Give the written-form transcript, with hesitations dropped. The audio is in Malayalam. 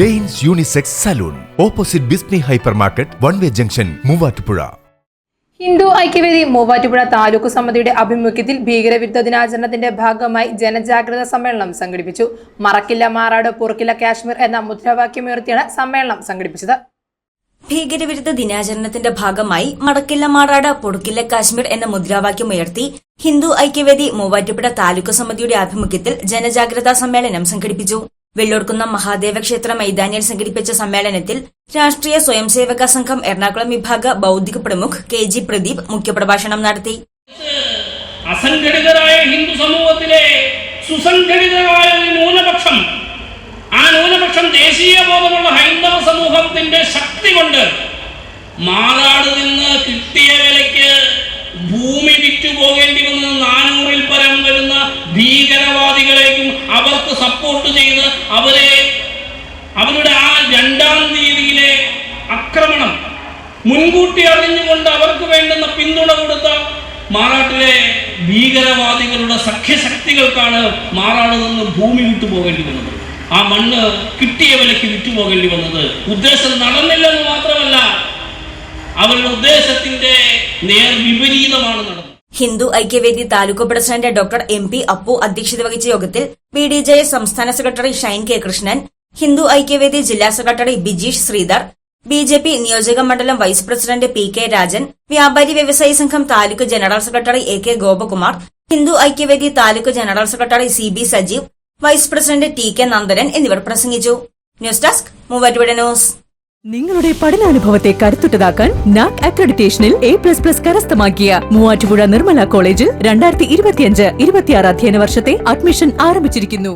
Danes unisex salon opposite ബിസ്നി hyper market one way junction Muvattupuzha. Hindu Aikyavedi Muvattupuzha taluk സമിതിയുടെ ആഭിമുഖ്യത്തിൽ ഭീകരവിരുദ്ധ ദിനാചരണത്തിന്റെ ഭാഗമായി ജനജാഗ്രതാ സമ്മേളനം സംഘടിപ്പിച്ചു. മറക്കില്ല മാറാട് പൊറുക്കില്ല കാശ്മീർ എന്ന മുദ്രാവാക്യമുയർത്തിയാണ് സമ്മേളനം സംഘടിപ്പിച്ചത്. ഭീകരവിരുദ്ധ ദിനാചരണത്തിന്റെ ഭാഗമായി മടക്കില്ല മാറാട് പൊറുക്കില്ല കാശ്മീർ എന്ന മുദ്രാവാക്യമുയർത്തി ഹിന്ദു ഐക്യവേദി മൂവാറ്റുപുഴ താലൂക്ക് സമിതിയുടെ ആഭിമുഖ്യത്തിൽ ജനജാഗ്രതാ സമ്മേളനം സംഘടിപ്പിച്ചു. വെള്ളൂർക്കുന്നം മഹാദേവ ക്ഷേത്ര മൈതാനിയിൽ സംഘടിപ്പിച്ച സമ്മേളനത്തിൽ രാഷ്ട്രീയ സ്വയംസേവക സംഘം എറണാകുളം വിഭാഗ ബൌദ്ധിക പ്രമുഖ് KG പ്രദീപ് മുഖ്യപ്രഭാഷണം നടത്തി. അസംഘടിതരായ ഹിന്ദു സമൂഹത്തിലെ സുസംഘടിതരായ ന്യൂനപക്ഷം, ആ ന്യൂനപക്ഷം ദേശീയ ബോധമുള്ള ഹൈന്ദവ സമൂഹത്തിന്റെ ശക്തി കൊണ്ട് മാറാട് നിന്ന് കിട്ടിയ വിലയ്ക്ക് ഭൂമി വിറ്റുപോകേണ്ടി വന്ന 400-ൽ പരം വരുന്ന ഭീകരവാദികളെയും അവർക്ക് സപ്പോർട്ട് ചെയ്ത് അവരുടെ ആ 2-ാം തീയതിയിലെ ആക്രമണം മുൻകൂട്ടി അറിഞ്ഞുകൊണ്ട് അവർക്ക് വേണ്ടുന്ന പിന്തുണ കൊടുത്ത മാറാട്ടിലെ ഭീകരവാദികളുടെ സഖ്യശക്തികൾക്കാണ് മാറാട് നിന്ന് ഭൂമി വിട്ടുപോകേണ്ടി വന്നത്. ആ മണ്ണ് കിട്ടിയ വിലയ്ക്ക് വിറ്റുപോകേണ്ടി വന്നത്. ഉദ്ദേശം നടന്നില്ലെന്ന് മാത്രമല്ല, അവരുടെ ഉദ്ദേശത്തിന്റെ നേർവിപരീതമാണ് നടന്നത്. Hindu Aikyavedi taluk president doctor MP Appu അധ്യക്ഷത വഹിച്ച യോഗത്തിൽ BDJS സംസ്ഥാന സെക്രട്ടറി ഷൈൻ K കൃഷ്ണൻ, ഹിന്ദു ഐക്യവേദി ജില്ലാ സെക്രട്ടറി ബിജീഷ് ശ്രീധർ, BJP നിയോജക മണ്ഡലം വൈസ് പ്രസിഡന്റ് PK രാജൻ, വ്യാപാരി വ്യവസായി സംഘം taluk general secretary AK Gopakumar, Hindu Aikyavedi taluk general secretary CB Sajeev, vice president TK Nandanan എന്നിവർ പ്രസംഗിച്ചു. News desk Muvattupuzha news. നിങ്ങളുടെ പഠനാനുഭവത്തെ കരുത്തുറ്റതാക്കാൻ NAC അക്രഡിറ്റേഷനിൽ A++ കരസ്ഥമാക്കിയ മൂവാറ്റുപുഴ നിർമ്മല കോളേജിൽ 2025-26 അധ്യയന വർഷത്തെ അഡ്മിഷൻ ആരംഭിച്ചിരിക്കുന്നു.